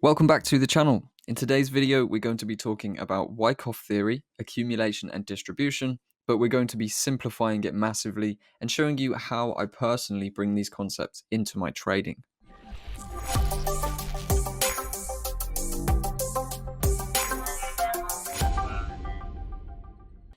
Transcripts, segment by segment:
Welcome back to the channel. In today's video, we're going to be talking about Wyckoff Theory, accumulation and distribution, but we're going to be simplifying it massively and showing you how I personally bring these concepts into my trading.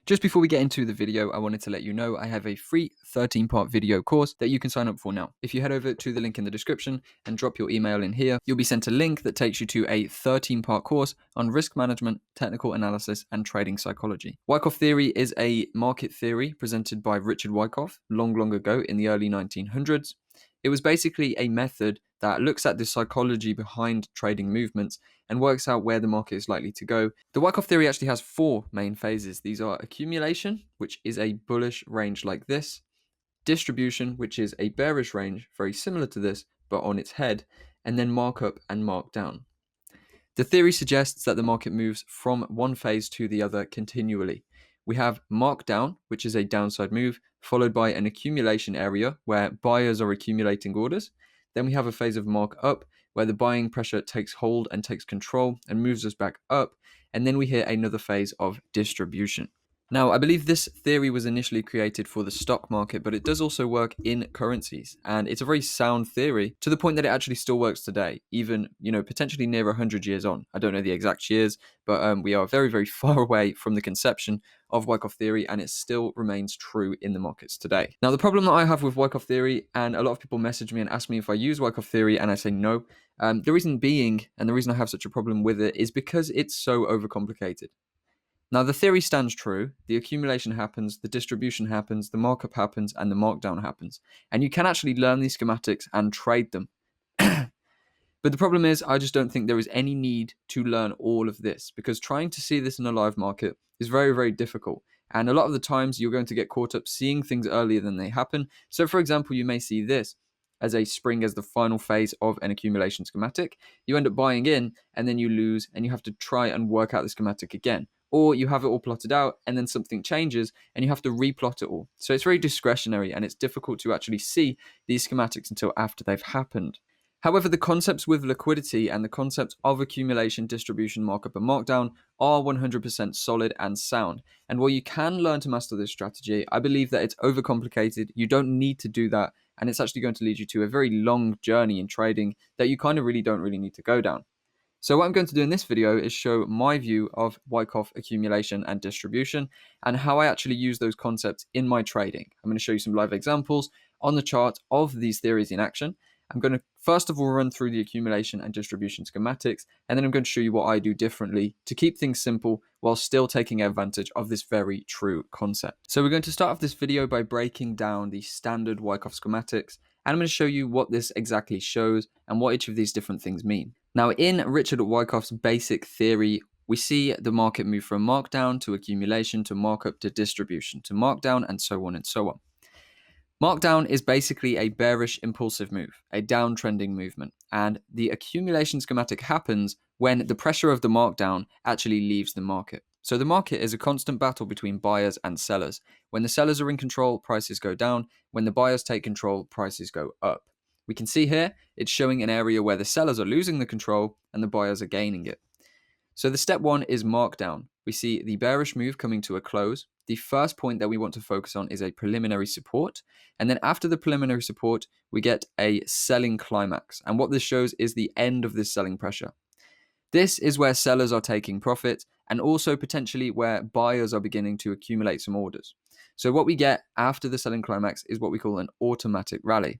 Just before we get into the video, I wanted to let you know I have a free 13-part video course that you can sign up for now. If you head over to the link in the description and drop your email in here, you'll be sent a link that takes you to a 13-part course on risk management, technical analysis, and trading psychology. Wyckoff Theory is a market theory presented by Richard Wyckoff long ago in the early 1900s. It was basically a method that looks at the psychology behind trading movements and works out where the market is likely to go. The Wyckoff Theory actually has four main phases. These are accumulation, which is a bullish range like this, distribution, which is a bearish range, very similar to this, but on its head, and then markup and markdown. The theory suggests that the market moves from one phase to the other continually. We have markdown, which is a downside move, followed by an accumulation area where buyers are accumulating orders. Then we have a phase of markup where the buying pressure takes hold and takes control and moves us back up. And then we hit another phase of distribution. Now, I believe this theory was initially created for the stock market, but it does also work in currencies. And it's a very sound theory to the point that it actually still works today, even, potentially near 100 years on. I don't know the exact years, but we are very far away from the conception of Wyckoff Theory, and it still remains true in the markets today. Now, the problem that I have with Wyckoff Theory, and a lot of people message me and ask me if I use Wyckoff Theory, and I say no. The reason being, and the reason I have such a problem with it, is because it's so overcomplicated. Now, the theory stands true. The accumulation happens, the distribution happens, the markup happens, and the markdown happens. And you can actually learn these schematics and trade them. But the problem is, I just don't think there is any need to learn all of this, because trying to see this in a live market is very difficult. And a lot of the times, you're going to get caught up seeing things earlier than they happen. So, for example, you may see this as a spring as the final phase of an accumulation schematic. You end up buying in, and then you lose, and you have to try and work out the schematic again. Or you have it all plotted out and then something changes and you have to replot it all. So it's very discretionary and it's difficult to actually see these schematics until after they've happened. However, the concepts with liquidity and the concepts of accumulation, distribution, markup, and markdown are 100% solid and sound. And while you can learn to master this strategy, I believe that it's overcomplicated. You don't need to do that. And it's actually going to lead you to a very long journey in trading that you kind of don't really need to go down. So what I'm going to do in this video is show my view of Wyckoff accumulation and distribution and how I actually use those concepts in my trading. I'm going to show you some live examples on the chart of these theories in action. I'm going to first of all run through the accumulation and distribution schematics, and then I'm going to show you what I do differently to keep things simple while still taking advantage of this very true concept. So we're going to start off this video by breaking down the standard Wyckoff schematics, and I'm going to show you what this exactly shows and what each of these different things mean. Now, in Richard Wyckoff's basic theory, we see the market move from markdown to accumulation to markup to distribution to markdown and so on and so on. Markdown is basically a bearish impulsive move, a downtrending movement, and the accumulation schematic happens when the pressure of the markdown actually leaves the market. So the market is a constant battle between buyers and sellers. When the sellers are in control, prices go down. When the buyers take control, prices go up. We can see here, it's showing an area where the sellers are losing the control and the buyers are gaining it. So the step one is markdown. We see the bearish move coming to a close. The first point that we want to focus on is a preliminary support. And then after the preliminary support, we get a selling climax. And what this shows is the end of this selling pressure. This is where sellers are taking profit and also potentially where buyers are beginning to accumulate some orders. So what we get after the selling climax is what we call an automatic rally.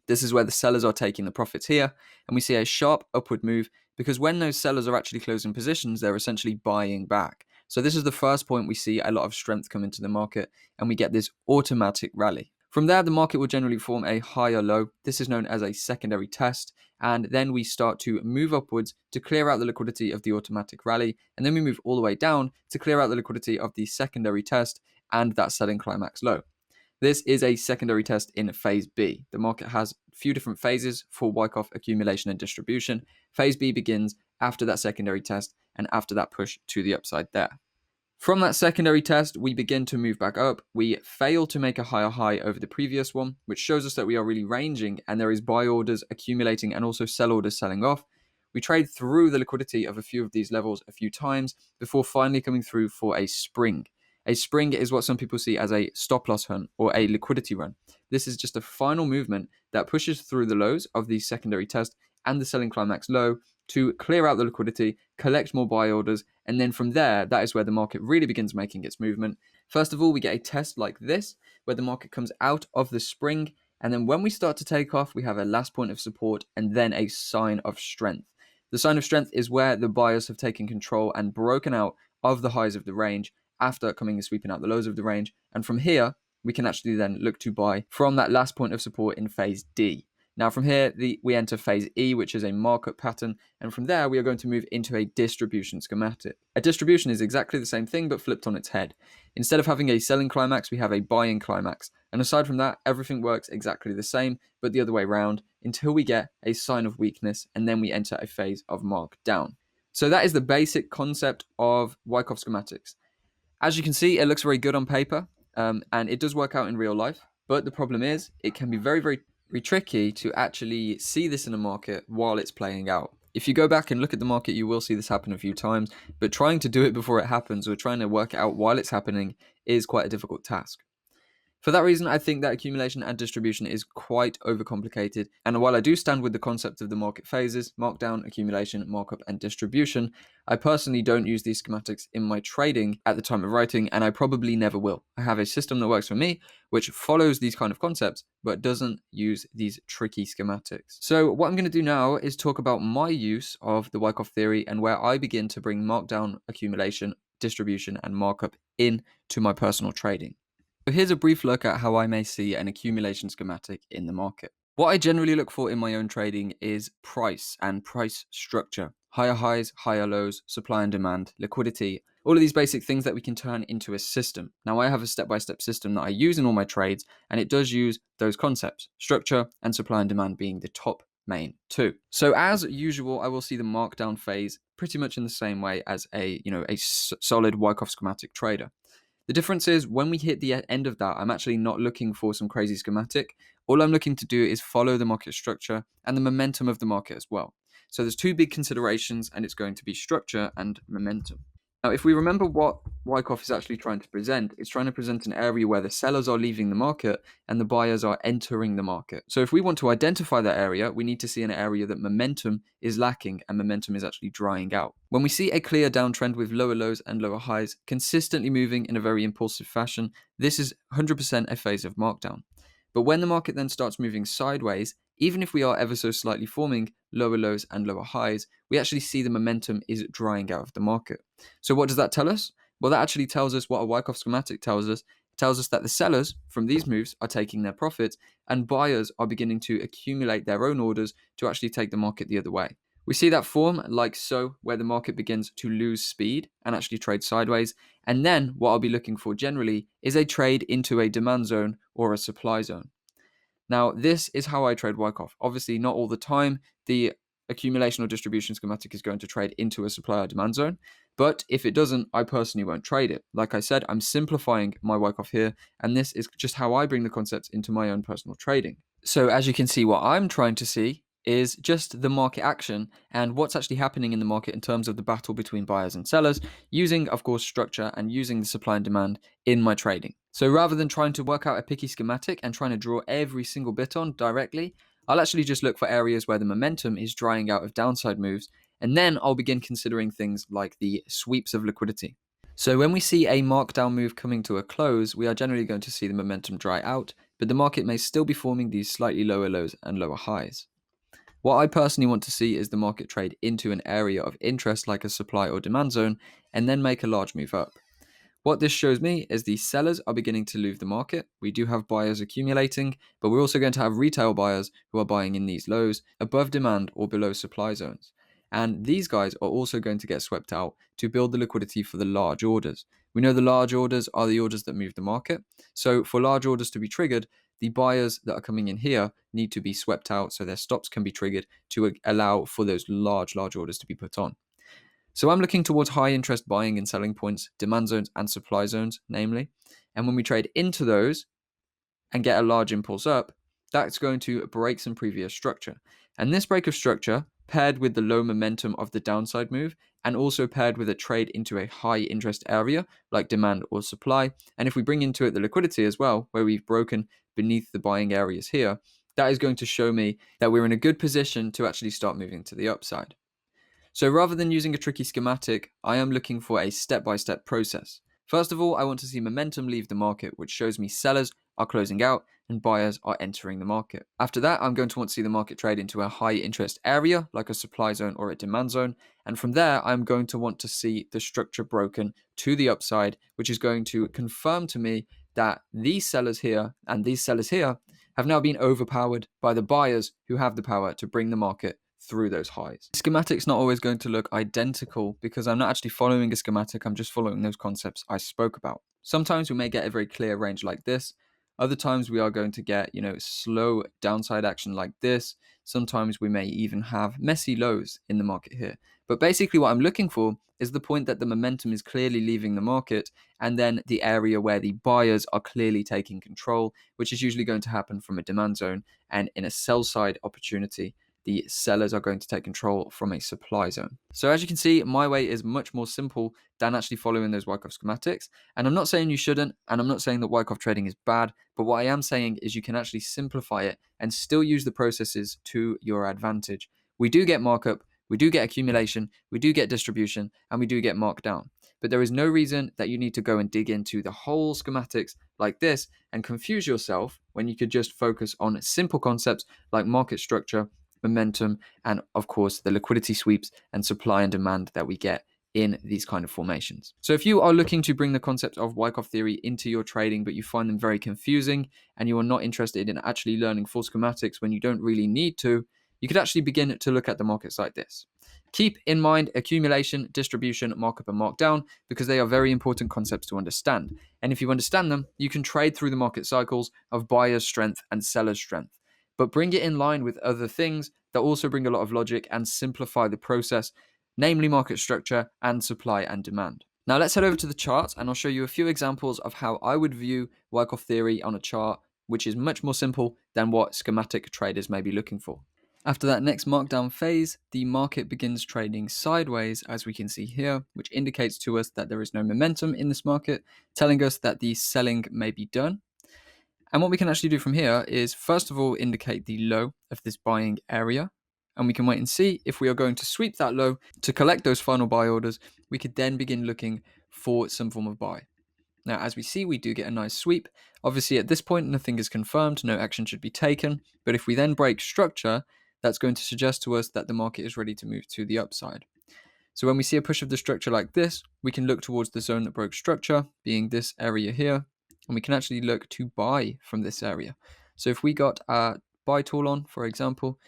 This is where the sellers are taking the profits here, and we see a sharp upward move because when those sellers are actually closing positions, they're essentially buying back. So this is the first point we see a lot of strength come into the market, and we get this automatic rally. From there, the market will generally form a higher low. This is known as a secondary test, and then we start to move upwards to clear out the liquidity of the automatic rally, and then we move all the way down to clear out the liquidity of the secondary test and that selling climax low. This is a secondary test in phase B. The market has a few different phases for Wyckoff accumulation and distribution. Phase B begins after that secondary test and after that push to the upside there. From that secondary test, we begin to move back up. We fail to make a higher high over the previous one, which shows us that we are really ranging and there is buy orders accumulating and also sell orders selling off. We trade through the liquidity of a few of these levels a few times before finally coming through for a spring. A spring is what some people see as a stop loss run or a liquidity run. This is just a final movement that pushes through the lows of the secondary test and the selling climax low to clear out the liquidity, collect more buy orders, and then from there, that is where the market really begins making its movement. First of all, we get a test like this, where the market comes out of the spring, and then when we start to take off, we have a last point of support and then a sign of strength. The sign of strength is where the buyers have taken control and broken out of the highs of the range after coming and sweeping out the lows of the range. And from here, we can actually then look to buy from that last point of support in phase D. Now from here, we enter phase E, which is a markup pattern. And from there, we are going to move into a distribution schematic. A distribution is exactly the same thing, but flipped on its head. Instead of having a selling climax, we have a buying climax. And aside from that, everything works exactly the same, but the other way around until we get a sign of weakness. And then we enter a phase of markdown. So that is the basic concept of Wyckoff schematics. As you can see, it looks very good on paper, and it does work out in real life. But the problem is, it can be very, very tricky to actually see this in a market while it's playing out. If you go back and look at the market, you will see this happen a few times, but trying to do it before it happens or trying to work it out while it's happening is quite a difficult task. For that reason, I think that accumulation and distribution is quite overcomplicated. And while I do stand with the concept of the market phases, markdown, accumulation, markup, and distribution, I personally don't use these schematics in my trading at the time of writing, and I probably never will. I have a system that works for me, which follows these kind of concepts, but doesn't use these tricky schematics. So what I'm going to do now is talk about my use of the Wyckoff theory and where I begin to bring markdown, accumulation, distribution, and markup into my personal trading. So here's a brief look at how I may see an accumulation schematic in the market. What I generally look for in my own trading is price and price structure. Higher highs, higher lows, supply and demand, liquidity, all of these basic things that we can turn into a system. Now I have a step-by-step system that I use in all my trades, and it does use those concepts, structure and supply and demand being the top main two. So as usual, I will see the markdown phase pretty much in the same way as a solid Wyckoff schematic trader. The difference is when we hit the end of that, I'm actually not looking for some crazy schematic. All I'm looking to do is follow the market structure and the momentum of the market as well. So there's two big considerations, and it's going to be structure and momentum. Now, if we remember what Wyckoff is actually trying to present, it's trying to present an area where the sellers are leaving the market and the buyers are entering the market. So if we want to identify that area, we need to see an area that momentum is lacking and momentum is actually drying out. When we see a clear downtrend with lower lows and lower highs consistently moving in a very impulsive fashion, this is 100% a phase of markdown. But when the market then starts moving sideways, even if we are ever so slightly forming lower lows and lower highs, we actually see the momentum is drying out of the market. So what does that tell us? Well, that actually tells us what a Wyckoff schematic tells us. It tells us that the sellers from these moves are taking their profits and buyers are beginning to accumulate their own orders to actually take the market the other way. We see that form like so, where the market begins to lose speed and actually trade sideways. And then what I'll be looking for generally is a trade into a demand zone or a supply zone. Now, this is how I trade Wyckoff. Obviously, not all the time. The accumulation or distribution schematic is going to trade into a supply or demand zone. But if it doesn't, I personally won't trade it. Like I said, I'm simplifying my Wyckoff here, and this is just how I bring the concepts into my own personal trading. So as you can see, what I'm trying to see is just the market action and what's actually happening in the market in terms of the battle between buyers and sellers, using, of course, structure and using the supply and demand in my trading. So rather than trying to work out a picky schematic and trying to draw every single bit on directly, I'll actually just look for areas where the momentum is drying out of downside moves, and then I'll begin considering things like the sweeps of liquidity. So when we see a markdown move coming to a close, we are generally going to see the momentum dry out, but the market may still be forming these slightly lower lows and lower highs. What I personally want to see is the market trade into an area of interest like a supply or demand zone and then make a large move up. What this shows me is the sellers are beginning to leave the market. We do have buyers accumulating, but we're also going to have retail buyers who are buying in these lows above demand or below supply zones. And these guys are also going to get swept out to build the liquidity for the large orders. We know the large orders are the orders that move the market. So for large orders to be triggered, the buyers that are coming in here need to be swept out so their stops can be triggered to allow for those large orders to be put on. So I'm looking towards high interest buying and selling points, demand zones and supply zones, namely. And when we trade into those and get a large impulse up, that's going to break some previous structure. And this break of structure paired with the low momentum of the downside move, and also paired with a trade into a high interest area like demand or supply. And if we bring into it the liquidity as well, where we've broken beneath the buying areas here, that is going to show me that we're in a good position to actually start moving to the upside. So rather than using a tricky schematic, I am looking for a step-by-step process. First of all, I want to see momentum leave the market, which shows me sellers are closing out and buyers are entering the market. After that, I'm going to want to see the market trade into a high interest area, like a supply zone or a demand zone. And from there, I'm going to want to see the structure broken to the upside, which is going to confirm to me that these sellers here and these sellers here have now been overpowered by the buyers who have the power to bring the market through those highs. The schematic's not always going to look identical because I'm not actually following a schematic, I'm just following those concepts I spoke about. Sometimes we may get a very clear range like this. Other times we are going to get, slow downside action like this. Sometimes we may even have messy lows in the market here. But basically what I'm looking for is the point that the momentum is clearly leaving the market, and then the area where the buyers are clearly taking control, which is usually going to happen from a demand zone, and in a sell side opportunity, the sellers are going to take control from a supply zone. So as you can see, my way is much more simple than actually following those Wyckoff schematics. And I'm not saying you shouldn't, and I'm not saying that Wyckoff trading is bad, but what I am saying is you can actually simplify it and still use the processes to your advantage. We do get markup, we do get accumulation, we do get distribution, and we do get markdown. But there is no reason that you need to go and dig into the whole schematics like this and confuse yourself when you could just focus on simple concepts like market structure, momentum, and of course the liquidity sweeps and supply and demand that we get in these kind of formations. So if you are looking to bring the concept of Wyckoff theory into your trading, but you find them very confusing and you are not interested in actually learning full schematics when you don't really need to, you could actually begin to look at the markets like this. Keep in mind accumulation, distribution, markup, and markdown because they are very important concepts to understand. And if you understand them, you can trade through the market cycles of buyer's strength and seller's strength. But bring it in line with other things that also bring a lot of logic and simplify the process, namely market structure and supply and demand. Now let's head over to the chart and I'll show you a few examples of how I would view Wyckoff theory on a chart, which is much more simple than what schematic traders may be looking for. After that next markdown phase, the market begins trading sideways, as we can see here, which indicates to us that there is no momentum in this market, telling us that the selling may be done. And what we can actually do from here is, first of all, indicate the low of this buying area. And we can wait and see if we are going to sweep that low to collect those final buy orders. We could then begin looking for some form of buy. Now, as we see, we do get a nice sweep. Obviously, at this point, nothing is confirmed. No action should be taken. But if we then break structure, that's going to suggest to us that the market is ready to move to the upside. So when we see a push of the structure like this, we can look towards the zone that broke structure, being this area here. And we can actually look to buy from this area. So if we got a buy tool on, for example,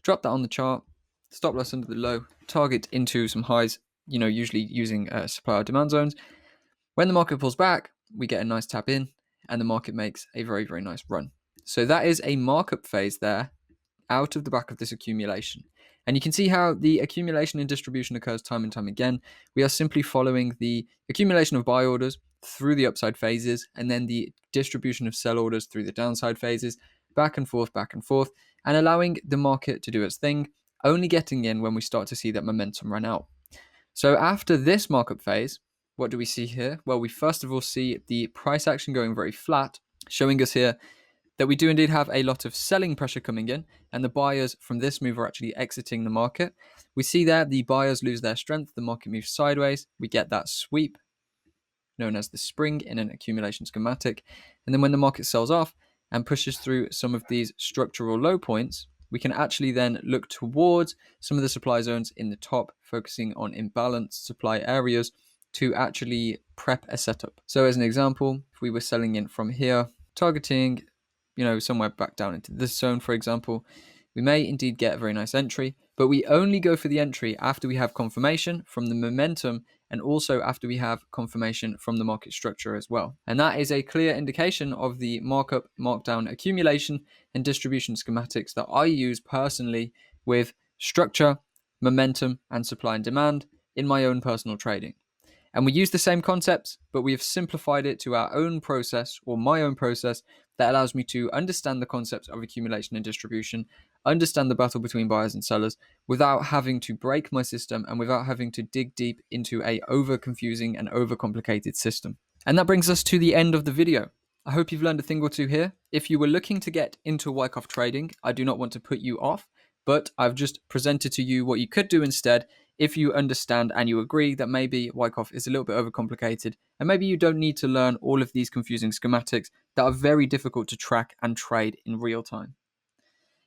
drop that on the chart, stop loss under the low, target into some highs, usually using supply or demand zones. When the market pulls back, we get a nice tap in and the market makes a very, very nice run. So that is a markup phase there out of the back of this accumulation. And you can see how the accumulation and distribution occurs time and time again. We are simply following the accumulation of buy orders through the upside phases and then the distribution of sell orders through the downside phases, back and forth, and allowing the market to do its thing, only getting in when we start to see that momentum run out. So after this markup phase, what do we see here? Well, we first of all see the price action going very flat, showing us here that we do indeed have a lot of selling pressure coming in, and the buyers from this move are actually exiting the market. We see there the buyers lose their strength, the market moves sideways, we get that sweep, known as the spring in an accumulation schematic, and then when the market sells off and pushes through some of these structural low points, we can actually then look towards some of the supply zones in the top, focusing on imbalanced supply areas to actually prep a setup. So as an example, if we were selling in from here, targeting somewhere back down into this zone, for example, we may indeed get a very nice entry, but we only go for the entry after we have confirmation from the momentum and also after we have confirmation from the market structure as well. And that is a clear indication of the markup, markdown, accumulation, and distribution schematics that I use personally with structure, momentum, and supply and demand in my own personal trading. And we use the same concepts, but we have simplified it to our own process, or my own process, that allows me to understand the concepts of accumulation and distribution, understand the battle between buyers and sellers without having to break my system and without having to dig deep into a over confusing and over complicated system. And that brings us to the end of the video. I hope you've learned a thing or two here. If you were looking to get into Wyckoff trading, I do not want to put you off, but I've just presented to you what you could do instead if you understand and you agree that maybe Wyckoff is a little bit overcomplicated and maybe you don't need to learn all of these confusing schematics that are very difficult to track and trade in real time.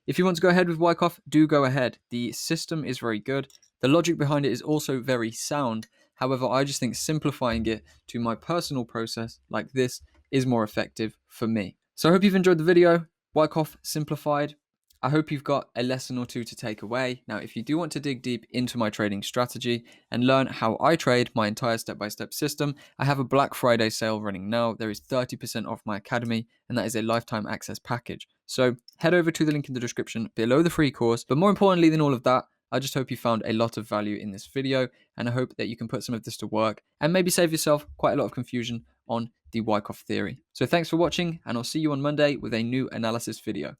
If you want to go ahead with Wyckoff, do go ahead. The system is very good. The logic behind it is also very sound. However, I just think simplifying it to my personal process like this is more effective for me. So I hope you've enjoyed the video. Wyckoff Simplified. I hope you've got a lesson or two to take away. Now, if you do want to dig deep into my trading strategy and learn how I trade my entire step-by-step system, I have a Black Friday sale running now. There is 30% off my academy, and that is a lifetime access package. So head over to the link in the description below the free course. But more importantly than all of that, I just hope you found a lot of value in this video, and I hope that you can put some of this to work and maybe save yourself quite a lot of confusion on the Wyckoff theory. So thanks for watching, and I'll see you on Monday with a new analysis video.